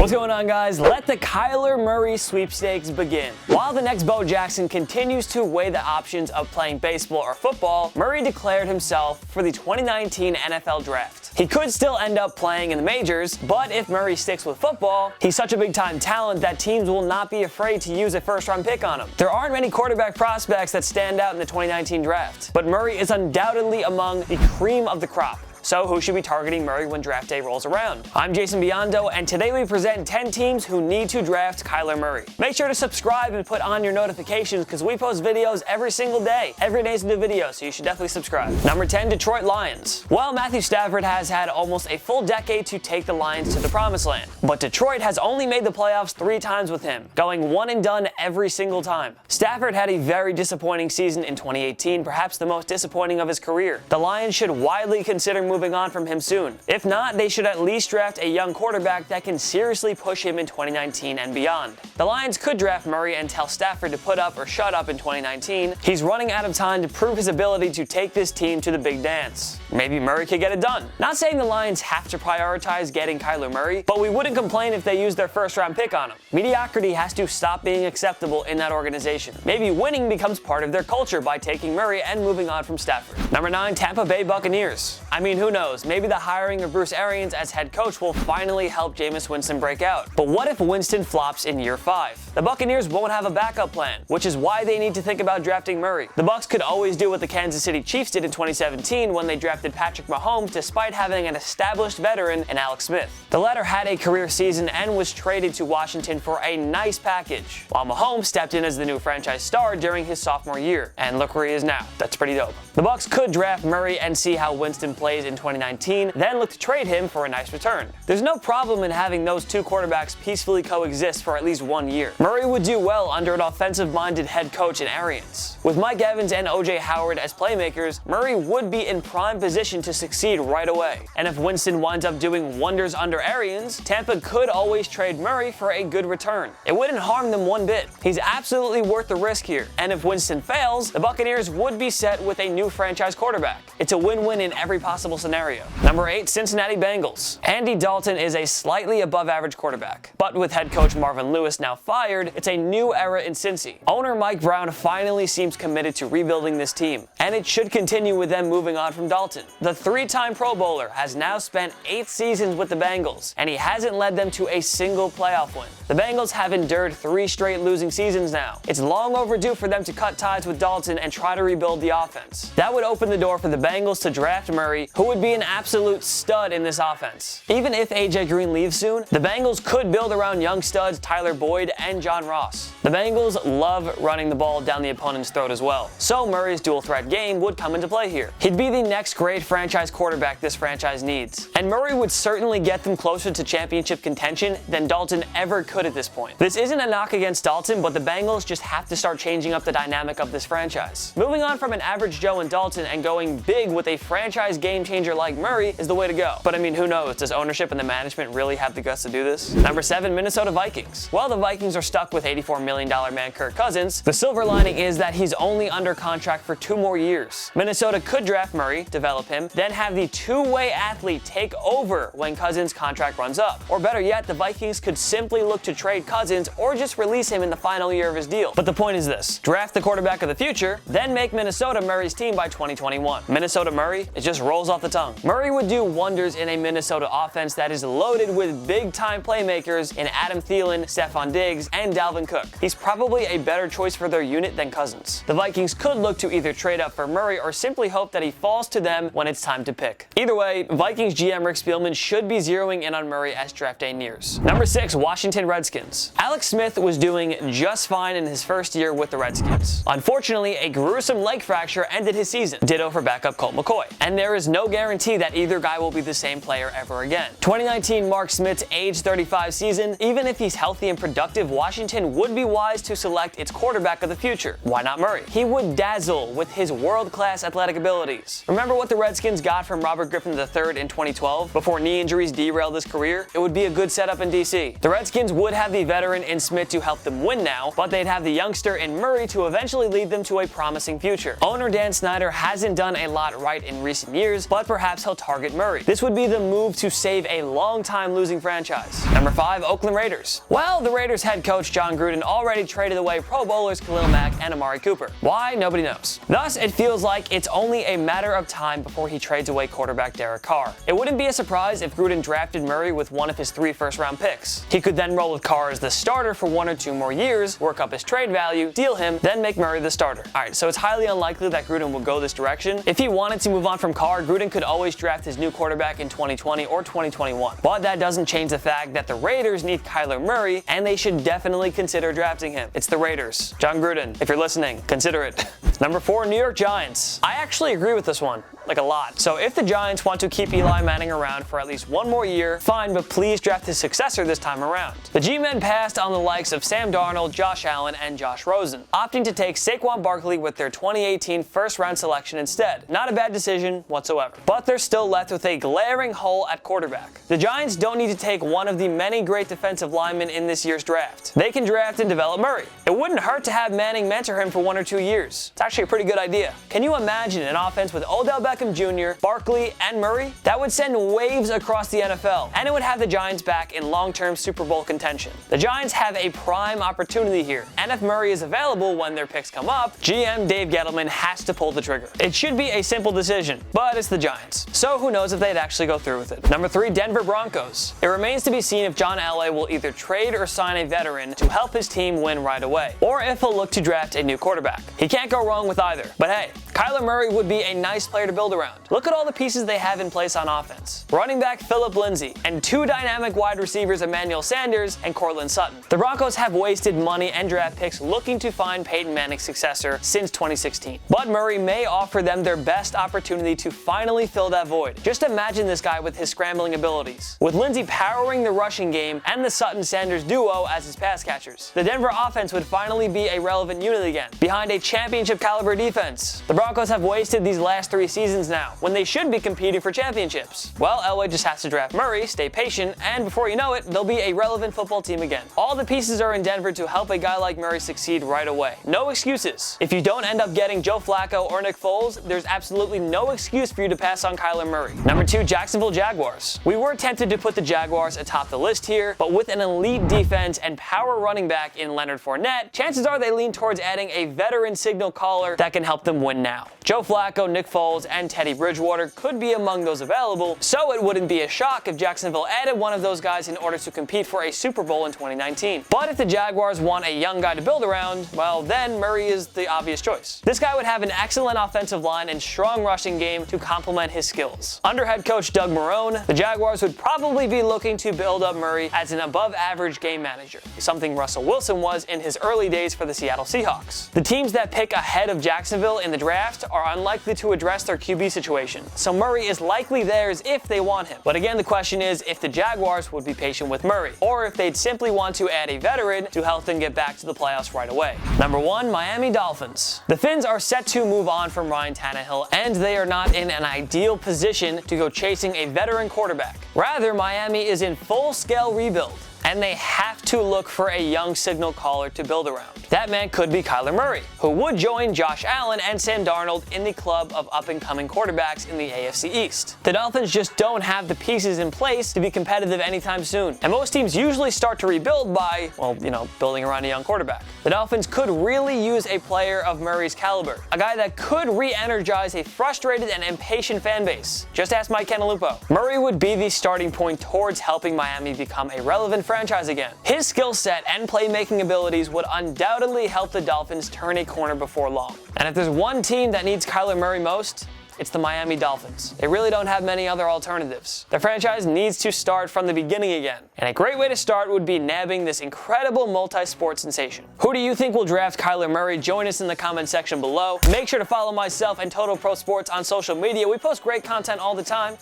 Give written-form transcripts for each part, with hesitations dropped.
What's going on, guys? Let the Kyler Murray sweepstakes begin. While the next Bo Jackson continues to weigh the options of playing baseball or football, Murray declared himself for the 2019 NFL Draft. He could still end up playing in the majors, but if Murray sticks with football, he's such a big-time talent that teams will not be afraid to use a first-round pick on him. There aren't many quarterback prospects that stand out in the 2019 draft, but Murray is undoubtedly among the cream of the crop. So who should be targeting Murray when draft day rolls around? I'm Jason Biondo, and today we present 10 teams who need to draft Kyler Murray. Make sure to subscribe and put on your notifications because we post videos every single day. Every day's a new video, so you should definitely subscribe. Number 10, Detroit Lions. Well, Matthew Stafford has had almost a full decade to take the Lions to the promised land, but Detroit has only made the playoffs 3 times with him, going one and done every single time. Stafford had a very disappointing season in 2018, perhaps the most disappointing of his career. The Lions should widely consider moving on from him soon. If not, they should at least draft a young quarterback that can seriously push him in 2019 and beyond. The Lions could draft Murray and tell Stafford to put up or shut up in 2019. He's running out of time to prove his ability to take this team to the big dance. Maybe Murray could get it done. Not saying the Lions have to prioritize getting Kyler Murray, but we wouldn't complain if they used their first-round pick on him. Mediocrity has to stop being acceptable in that organization. Maybe winning becomes part of their culture by taking Murray and moving on from Stafford. Number 9, Tampa Bay Buccaneers. I mean, who knows? Maybe the hiring of Bruce Arians as head coach will finally help Jameis Winston break out. But what if Winston flops in year 5? The Buccaneers won't have a backup plan, which is why they need to think about drafting Murray. The Bucs could always do what the Kansas City Chiefs did in 2017 when they drafted Patrick Mahomes despite having an established veteran in Alex Smith. The latter had a career season and was traded to Washington for a nice package, while Mahomes stepped in as the new franchise star during his sophomore year. And look where he is now. That's pretty dope. The Bucs could draft Murray and see how Winston plays in 2019, then look to trade him for a nice return. There's no problem in having those two quarterbacks peacefully coexist for at least 1 year. Murray would do well under an offensive-minded head coach in Arians. With Mike Evans and O.J. Howard as playmakers, Murray would be in prime position to succeed right away. And if Winston winds up doing wonders under Arians, Tampa could always trade Murray for a good return. It wouldn't harm them one bit. He's absolutely worth the risk here. And if Winston fails, the Buccaneers would be set with a new franchise quarterback. It's a win-win in every possible scenario. Number 8, Cincinnati Bengals. Andy Dalton is a slightly above-average quarterback, but with head coach Marvin Lewis now fired, it's a new era in Cincy. Owner Mike Brown finally seems committed to rebuilding this team, and it should continue with them moving on from Dalton. The 3-time Pro Bowler has now spent 8 seasons with the Bengals, and he hasn't led them to a single playoff win. The Bengals have endured 3 straight losing seasons now. It's long overdue for them to cut ties with Dalton and try to rebuild the offense. That would open the door for the Bengals to draft Murray, who would be an absolute stud in this offense. Even if AJ Green leaves soon, the Bengals could build around young studs Tyler Boyd and John Ross. The Bengals love running the ball down the opponent's throat as well, so Murray's dual-threat game would come into play here. He'd be the next great franchise quarterback this franchise needs, and Murray would certainly get them closer to championship contention than Dalton ever could at this point. This isn't a knock against Dalton, but the Bengals just have to start changing up the dynamic of this franchise. Moving on from an average Joe and Dalton and going big with a franchise game changer like Murray is the way to go. But I mean, who knows? Does ownership and the management really have the guts to do this? Number 7, Minnesota Vikings. Well, the Vikings are stuck with $84 million man Kirk Cousins. The silver lining is that he's only under contract for 2 more years. Minnesota could draft Murray, develop him, then have the two-way athlete take over when Cousins' contract runs up. Or better yet, the Vikings could simply look to trade Cousins or just release him in the final year of his deal. But the point is this: draft the quarterback of the future, then make Minnesota Murray's team by 2021. Minnesota Murray, it just rolls off the tongue. Murray would do wonders in a Minnesota offense that is loaded with big-time playmakers in Adam Thielen, Stephon Diggs, and Dalvin Cook. He's probably a better choice for their unit than Cousins. The Vikings could look to either trade up for Murray or simply hope that he falls to them when it's time to pick. Either way, Vikings GM Rick Spielman should be zeroing in on Murray as draft day nears. Number 6, Washington Redskins. Alex Smith was doing just fine in his first year with the Redskins. Unfortunately, a gruesome leg fracture ended his season. Ditto for backup Colt McCoy. And there is no guarantee that either guy will be the same player ever again. 2019 marks Smith's age 35 season. Even if he's healthy and productive, Washington would be wise to select its quarterback of the future. Why not Murray? He would dazzle with his world-class athletic abilities. Remember what the Redskins got from Robert Griffin III in 2012 before knee injuries derailed his career? It would be a good setup in DC. The Redskins would have the veteran in Smith to help them win now, but they'd have the youngster in Murray to eventually lead them to a promising future. Owner Dan Snyder hasn't done a lot right in recent years, but but perhaps he'll target Murray. This would be the move to save a long-time losing franchise. Number 5, Oakland Raiders. Well, the Raiders head coach Jon Gruden already traded away Pro Bowlers Khalil Mack and Amari Cooper. Why? Nobody knows. Thus, it feels like it's only a matter of time before he trades away quarterback Derek Carr. It wouldn't be a surprise if Gruden drafted Murray with one of his 3 first-round picks. He could then roll with Carr as the starter for 1 or 2 more years, work up his trade value, deal him, then make Murray the starter. Alright, so it's highly unlikely that Gruden will go this direction. If he wanted to move on from Carr, Gruden could always draft his new quarterback in 2020 or 2021. But that doesn't change the fact that the Raiders need Kyler Murray, and they should definitely consider drafting him. It's the Raiders. Jon Gruden, if you're listening, consider it. Number 4, New York Giants. I actually agree with this one. Like a lot. So if the Giants want to keep Eli Manning around for at least 1 more year, fine, but please draft his successor this time around. The G-men passed on the likes of Sam Darnold, Josh Allen, and Josh Rosen, opting to take Saquon Barkley with their 2018 first-round selection instead. Not a bad decision whatsoever. But they're still left with a glaring hole at quarterback. The Giants don't need to take one of the many great defensive linemen in this year's draft. They can draft and develop Murray. It wouldn't hurt to have Manning mentor him for 1 or 2 years. It's actually a pretty good idea. Can you imagine an offense with Odell Beckham Jr., Barkley, and Murray? That would send waves across the NFL, and it would have the Giants back in long-term Super Bowl contention. The Giants have a prime opportunity here, and if Murray is available when their picks come up, GM Dave Gettleman has to pull the trigger. It should be a simple decision, but it's the Giants, so who knows if they'd actually go through with it. Number 3, Denver Broncos. It remains to be seen if John Elway will either trade or sign a veteran to help his team win right away, or if he'll look to draft a new quarterback. He can't go wrong with either, but hey, Kyler Murray would be a nice player to build around. Look at all the pieces they have in place on offense. Running back Phillip Lindsay, and 2 dynamic wide receivers Emmanuel Sanders and Courtland Sutton. The Broncos have wasted money and draft picks looking to find Peyton Manning's successor since 2016. But Murray may offer them their best opportunity to finally fill that void. Just imagine this guy with his scrambling abilities, with Lindsay powering the rushing game and the Sutton-Sanders duo as his pass catchers. The Denver offense would finally be a relevant unit again, behind a championship caliber defense. The Broncos have wasted these last 3 seasons now, when they should be competing for championships. Well, Elway just has to draft Murray, stay patient, and before you know it, they'll be a relevant football team again. All the pieces are in Denver to help a guy like Murray succeed right away. No excuses. If you don't end up getting Joe Flacco or Nick Foles, there's absolutely no excuse for you to pass on Kyler Murray. Number 2, Jacksonville Jaguars. We were tempted to put the Jaguars atop the list here, but with an elite defense and power running back in Leonard Fournette, chances are they lean towards adding a veteran signal caller that can help them win now. Joe Flacco, Nick Foles, and Teddy Bridgewater could be among those available, so it wouldn't be a shock if Jacksonville added one of those guys in order to compete for a Super Bowl in 2019. But if the Jaguars want a young guy to build around, well, then Murray is the obvious choice. This guy would have an excellent offensive line and strong rushing game to complement his skills. Under head coach Doug Marrone, the Jaguars would probably be looking to build up Murray as an above-average game manager, something Russell Wilson was in his early days for the Seattle Seahawks. The teams that pick ahead of Jacksonville in the draft are unlikely to address their QB situation, so Murray is likely theirs if they want him. But again, the question is if the Jaguars would be patient with Murray, or if they'd simply want to add a veteran to help them get back to the playoffs right away. Number 1, Miami Dolphins. The Fins are set to move on from Ryan Tannehill, and they are not in an ideal position to go chasing a veteran quarterback. Rather, Miami is in full-scale rebuild, and they have to look for a young signal caller to build around. That man could be Kyler Murray, who would join Josh Allen and Sam Darnold in the club of up-and-coming quarterbacks in the AFC East. The Dolphins just don't have the pieces in place to be competitive anytime soon, and most teams usually start to rebuild by, well, building around a young quarterback. The Dolphins could really use a player of Murray's caliber, a guy that could re-energize a frustrated and impatient fan base. Just ask Mike Cantalupo. Murray would be the starting point towards helping Miami become a relevant franchise again. His skill set and playmaking abilities would undoubtedly help the Dolphins turn a corner before long. And if there's one team that needs Kyler Murray most, it's the Miami Dolphins. They really don't have many other alternatives. Their franchise needs to start from the beginning again. And a great way to start would be nabbing this incredible multi-sport sensation. Who do you think will draft Kyler Murray? Join us in the comment section below. Make sure to follow myself and Total Pro Sports on social media. We post great content all the time.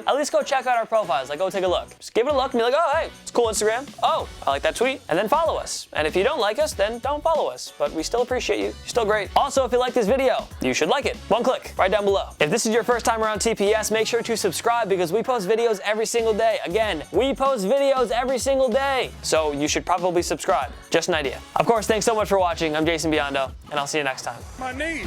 At least go check out our profiles. Go take a look. Just give it a look and be like, oh, hey, it's cool Instagram. Oh, I like that tweet. And then follow us. And if you don't like us, then don't follow us. But we still appreciate you. You're still great. Also, if you like this video, you should like it. One click right down below. If this is your first time around TPS, make sure to subscribe because we post videos every single day. Again, we post videos every single day. So you should probably subscribe. Just an idea. Of course, thanks so much for watching. I'm Jason Biondo, and I'll see you next time. My knee.